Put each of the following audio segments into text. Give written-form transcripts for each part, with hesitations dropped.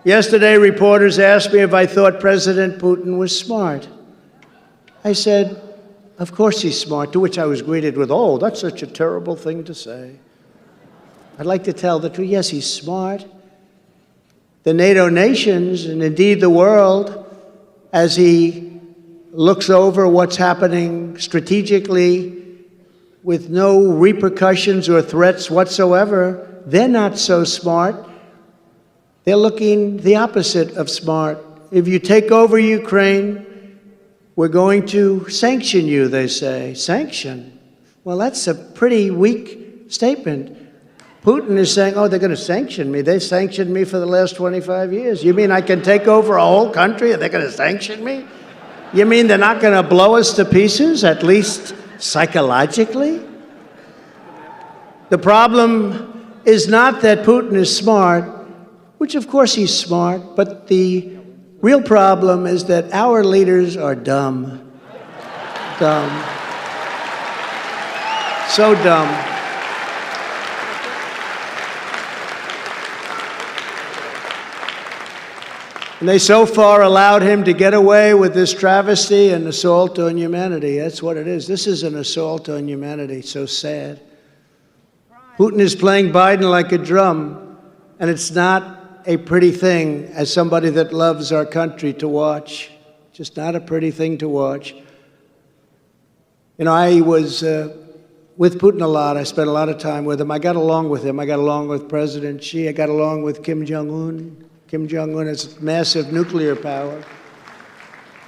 Yesterday, reporters asked me if I thought President Putin was smart. I said, of course he's smart, to which I was greeted with, oh, that's such a terrible thing to say. I'd like to tell the truth. Yes, he's smart. The NATO nations, and indeed the world, as he looks over what's happening strategically with no repercussions or threats whatsoever, they're not so smart. They're looking the opposite of smart. If you take over Ukraine, we're going to sanction you, they say. Sanction? Well, that's a pretty weak statement. Putin is saying, oh, they're going to sanction me. They sanctioned me for the last 25 years. You mean I can take over a whole country and they're going to sanction me? You mean they're not going to blow us to pieces, at least psychologically? The problem is not that Putin is smart, which of course he's smart, but the real problem is that our leaders are dumb. Dumb. So dumb. And they so far allowed him to get away with this travesty and assault on humanity. That's what it is. This is an assault on humanity. So sad. Putin is playing Biden like a drum, and it's not a pretty thing as somebody that loves our country to watch. Just not a pretty thing to watch. You know, I was with Putin a lot. I spent a lot of time with him. I got along with him. I got along with President Xi. I got along with Kim Jong-un. Kim Jong-un has massive nuclear power.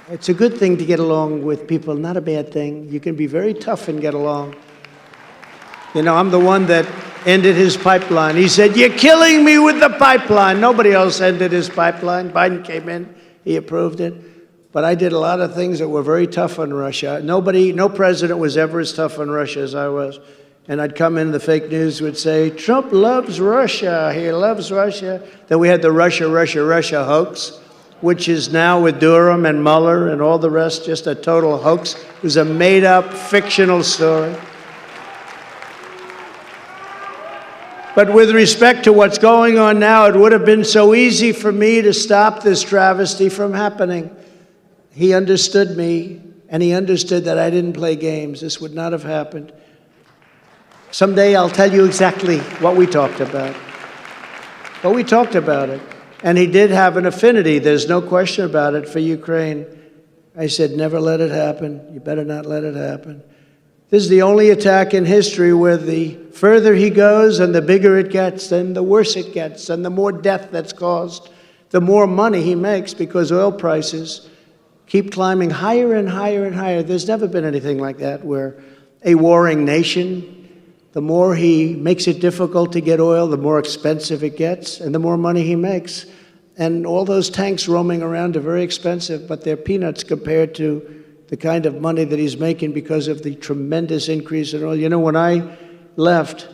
It's a good thing to get along with people, not a bad thing. You can be very tough and get along. You know, I'm the one that ended his pipeline. He said, you're killing me with the pipeline. Nobody else ended his pipeline. Biden came in, he approved it. But I did a lot of things that were very tough on Russia. No president was ever as tough on Russia as I was. And I'd come in, the fake news would say, Trump loves Russia, he loves Russia. Then we had the Russia hoax, which is now with Durham and Mueller and all the rest, just a total hoax. It was a made-up, fictional story. But with respect to what's going on now, it would have been so easy for me to stop this travesty from happening. He understood me, and he understood that I didn't play games. This would not have happened. Someday I'll tell you exactly what we talked about. But we talked about it. And he did have an affinity, there's no question about it, for Ukraine. I said, never let it happen. You better not let it happen. This is the only attack in history where the further he goes and the bigger it gets, and the worse it gets, and the more death that's caused, the more money he makes because oil prices keep climbing higher and higher and higher. There's never been anything like that where a warring nation, the more he makes it difficult to get oil, the more expensive it gets, and the more money he makes. And all those tanks roaming around are very expensive, but they're peanuts compared to the kind of money that he's making because of the tremendous increase in oil. You know, when I left,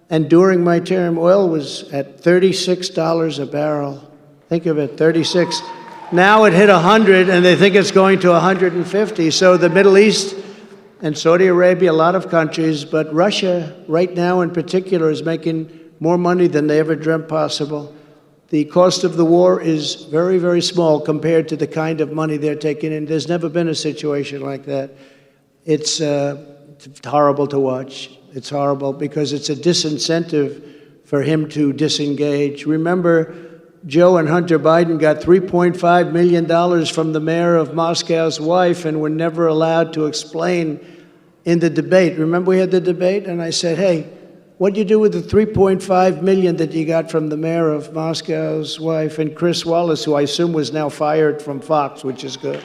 and during my term, oil was at $36 a barrel. Think of it, 36. Now it hit 100, and they think it's going to 150. So the Middle East and Saudi Arabia, a lot of countries, but Russia right now in particular is making more money than they ever dreamt possible. The cost of the war is very, very small compared to the kind of money they're taking in. There's never been a situation like that. It's horrible to watch. It's horrible because it's a disincentive for him to disengage. Remember, Joe and Hunter Biden got $3.5 million from the mayor of Moscow's wife and were never allowed to explain in the debate. Remember we had the debate? And I said, hey, what'd you do with the $3.5 million that you got from the mayor of Moscow's wife? And Chris Wallace, who I assume was now fired from Fox, which is good.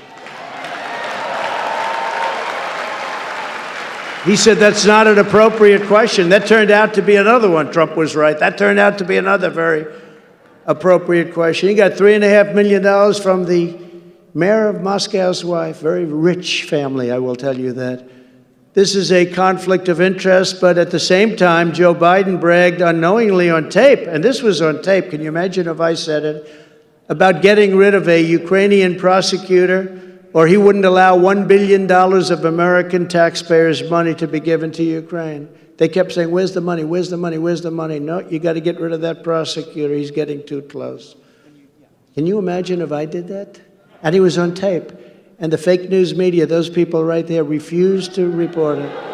He said that's not an appropriate question. That turned out to be another one. Trump was right. That turned out to be another very appropriate question. He got $3.5 million from the mayor of Moscow's wife. Very rich family, I will tell you that. This is a conflict of interest, but at the same time, Joe Biden bragged unknowingly on tape, and this was on tape, can you imagine if I said it, about getting rid of a Ukrainian prosecutor, or he wouldn't allow $1 billion of American taxpayers' money to be given to Ukraine. They kept saying, where's the money, where's the money, where's the money? No, you got to get rid of that prosecutor, he's getting too close. Can you imagine if I did that? And he was on tape. And the fake news media, those people right there, refused to report it.